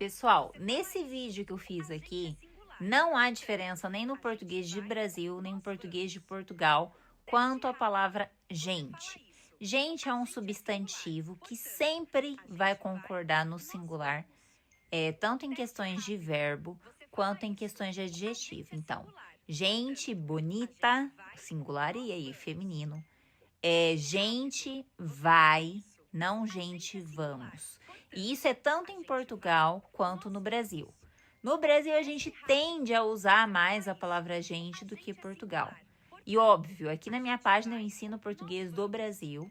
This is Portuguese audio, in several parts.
Pessoal, nesse vídeo que eu fiz aqui, não há diferença nem no português de Brasil, nem no português de Portugal, quanto à palavra gente. Gente é um substantivo que sempre vai concordar no singular, tanto em questões de verbo quanto em questões de adjetivo. Então, gente bonita, singular e aí feminino. Gente vai, não gente vamos. E isso é tanto em Portugal quanto no Brasil. No Brasil, a gente tende a usar mais a palavra gente do que Portugal. E óbvio, aqui na minha página eu ensino português do Brasil,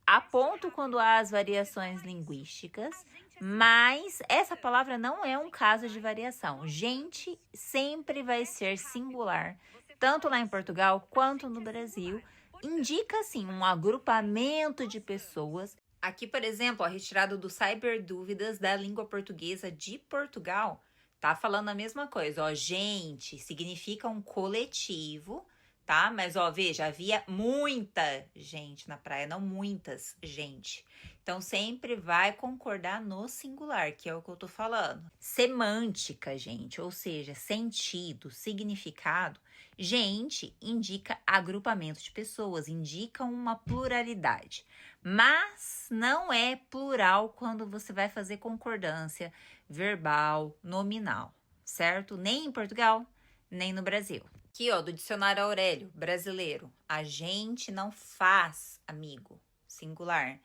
aponto quando há as variações linguísticas, mas essa palavra não é um caso de variação. Gente sempre vai ser singular, tanto lá em Portugal quanto no Brasil. Indica, assim, um agrupamento de pessoas. Aqui, por exemplo, a retirada do Cyber Dúvidas da língua portuguesa de Portugal tá falando a mesma coisa. Ó, gente significa um coletivo, tá? Mas, ó, veja, havia muita gente na praia, não muitas gente. Então, sempre vai concordar no singular, que é o que eu tô falando. Semântica, gente, ou seja, sentido, significado. Gente indica agrupamento de pessoas, indica uma pluralidade. Mas não é plural quando você vai fazer concordância verbal, nominal, certo? Nem em Portugal, nem no Brasil. Aqui, ó, do dicionário Aurélio, brasileiro. A gente não faz amigo, singular.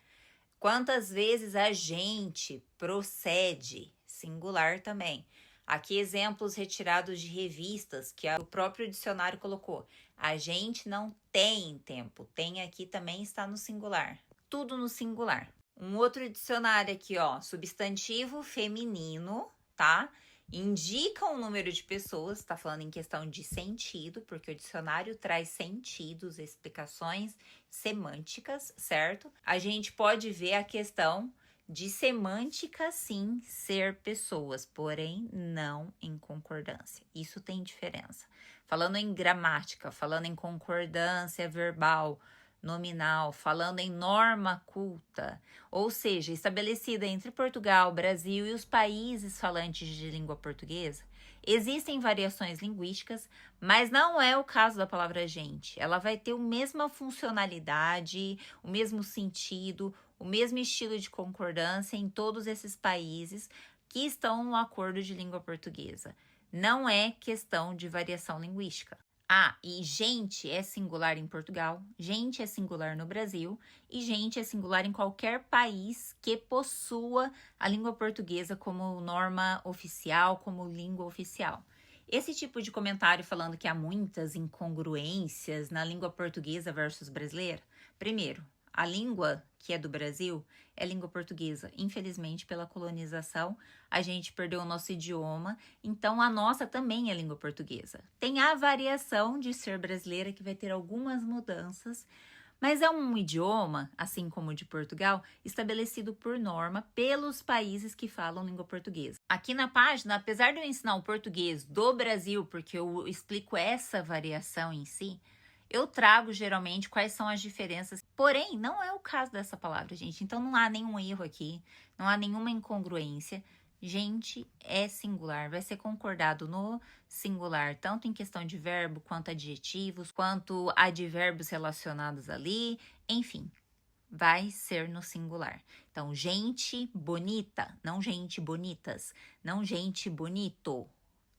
Quantas vezes a gente procede, singular também. Aqui exemplos retirados de revistas que o próprio dicionário colocou. A gente não tem tempo. Tem aqui também está no singular. Tudo no singular. Um outro dicionário aqui, ó, substantivo feminino, tá? Indica um número de pessoas, está falando em questão de sentido, porque o dicionário traz sentidos, explicações semânticas, certo? A gente pode ver a questão de semântica, sim, ser pessoas, porém não em concordância. Isso tem diferença. Falando em gramática, falando em concordância verbal, nominal, falando em norma culta, ou seja, estabelecida entre Portugal, Brasil e os países falantes de língua portuguesa, existem variações linguísticas, mas não é o caso da palavra gente. Ela vai ter a mesma funcionalidade, o mesmo sentido, o mesmo estilo de concordância em todos esses países que estão no acordo de língua portuguesa. Não é questão de variação linguística. Ah, e gente é singular em Portugal, gente é singular no Brasil e gente é singular em qualquer país que possua a língua portuguesa como norma oficial, como língua oficial. Esse tipo de comentário falando que há muitas incongruências na língua portuguesa versus brasileira, primeiro, a língua que é do Brasil é língua portuguesa. Infelizmente, pela colonização, a gente perdeu o nosso idioma, então a nossa também é língua portuguesa. Tem a variação de ser brasileira, que vai ter algumas mudanças, mas é um idioma, assim como o de Portugal, estabelecido por norma pelos países que falam língua portuguesa. Aqui na página, apesar de eu ensinar o português do Brasil, porque eu explico essa variação em si, eu trago geralmente quais são as diferenças, porém não é o caso dessa palavra, gente. Então não há nenhum erro aqui, não há nenhuma incongruência. Gente é singular, vai ser concordado no singular, tanto em questão de verbo, quanto adjetivos, quanto advérbios relacionados ali, enfim, vai ser no singular. Então, gente bonita, não gente bonitas, não gente bonito.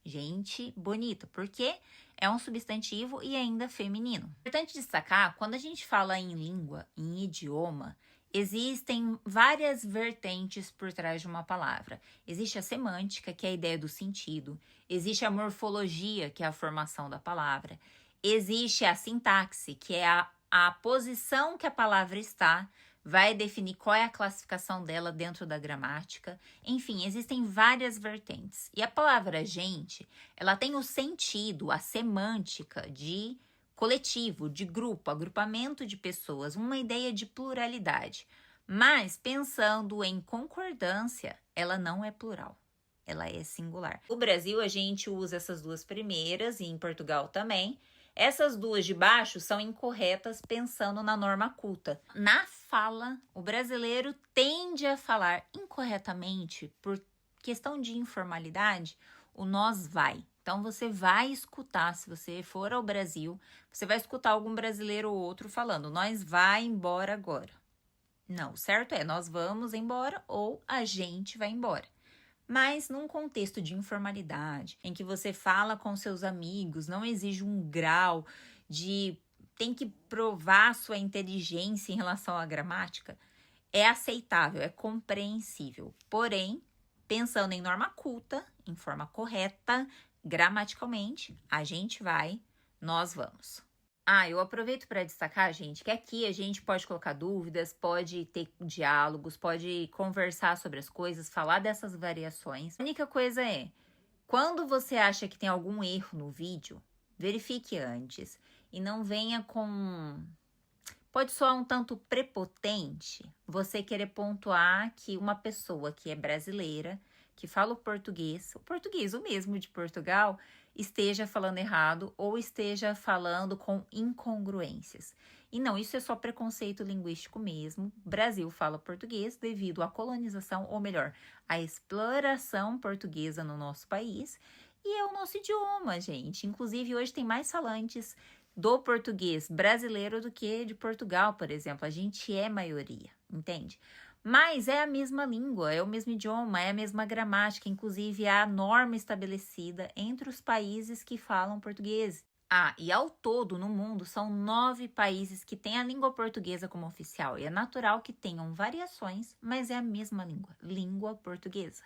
Gente bonita, porque é um substantivo e ainda feminino. Importante destacar, quando a gente fala em língua, em idioma, existem várias vertentes por trás de uma palavra. Existe a semântica, que é a ideia do sentido. Existe a morfologia, que é a formação da palavra. Existe a sintaxe, que é a posição que a palavra está, vai definir qual é a classificação dela dentro da gramática. Enfim, existem várias vertentes. E a palavra gente, ela tem o sentido, a semântica de coletivo, de grupo, agrupamento de pessoas, uma ideia de pluralidade. Mas, pensando em concordância, ela não é plural. Ela é singular. No Brasil, a gente usa essas duas primeiras, e em Portugal também. Essas duas de baixo são incorretas pensando na norma culta. Na fala, o brasileiro tende a falar incorretamente por questão de informalidade, o nós vai. Então, você vai escutar, se você for ao Brasil, você vai escutar algum brasileiro ou outro falando, nós vai embora agora. Não, o certo é nós vamos embora ou a gente vai embora. Mas num contexto de informalidade, em que você fala com seus amigos, não exige um grau de tem que provar sua inteligência em relação à gramática, é aceitável, é compreensível. Porém, pensando em norma culta, em forma correta, gramaticalmente, a gente vai, nós vamos. Eu aproveito para destacar, gente, que aqui a gente pode colocar dúvidas, pode ter diálogos, pode conversar sobre as coisas, falar dessas variações. A única coisa é, quando você acha que tem algum erro no vídeo, verifique antes e não venha com... Pode soar um tanto prepotente você querer pontuar que uma pessoa que é brasileira, que fala o português o mesmo de Portugal, esteja falando errado ou esteja falando com incongruências. E não, isso é só preconceito linguístico mesmo. O Brasil fala português devido à colonização, ou melhor, à exploração portuguesa no nosso país. E é o nosso idioma, gente. Inclusive, hoje tem mais falantes do português brasileiro do que de Portugal, por exemplo. A gente é maioria, entende? Mas é a mesma língua, é o mesmo idioma, é a mesma gramática, inclusive há norma estabelecida entre os países que falam português. E ao todo no mundo são 9 países que têm a língua portuguesa como oficial. E é natural que tenham variações, mas é a mesma língua, língua portuguesa.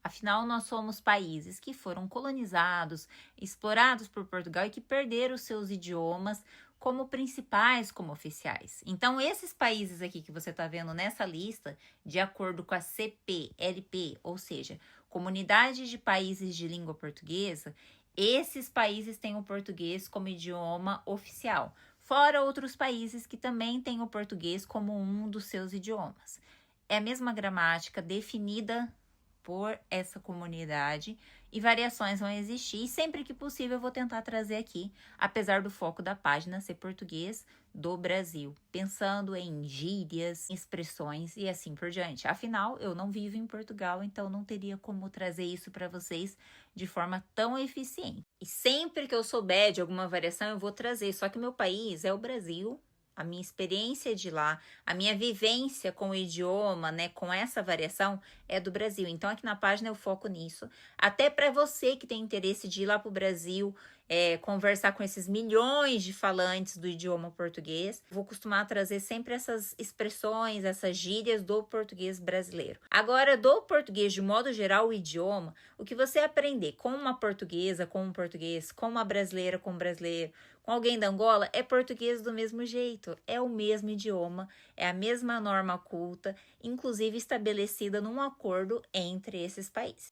Afinal, nós somos países que foram colonizados, explorados por Portugal e que perderam seus idiomas como principais, como oficiais. Então, esses países aqui que você está vendo nessa lista, de acordo com a CPLP, ou seja, Comunidade de Países de Língua Portuguesa, esses países têm o português como idioma oficial, fora outros países que também têm o português como um dos seus idiomas. É a mesma gramática definida por essa comunidade e variações vão existir e sempre que possível eu vou tentar trazer aqui, apesar do foco da página ser português do Brasil, pensando em gírias, expressões e assim por diante. Afinal, eu não vivo em Portugal, então não teria como trazer isso para vocês de forma tão eficiente. E sempre que eu souber de alguma variação eu vou trazer, só que meu país é o Brasil. A minha experiência de lá, a minha vivência com o idioma, né, com essa variação, é do Brasil. Então, aqui na página eu foco nisso. Até para você que tem interesse de ir lá para o Brasil, conversar com esses milhões de falantes do idioma português, vou costumar trazer sempre essas expressões, essas gírias do português brasileiro. Agora, do português, de modo geral, o idioma, o que você aprender com uma portuguesa, com um português, com uma brasileira, com um brasileiro, com alguém da Angola, é português do mesmo jeito, é o mesmo idioma, é a mesma norma culta, inclusive estabelecida num acordo entre esses países.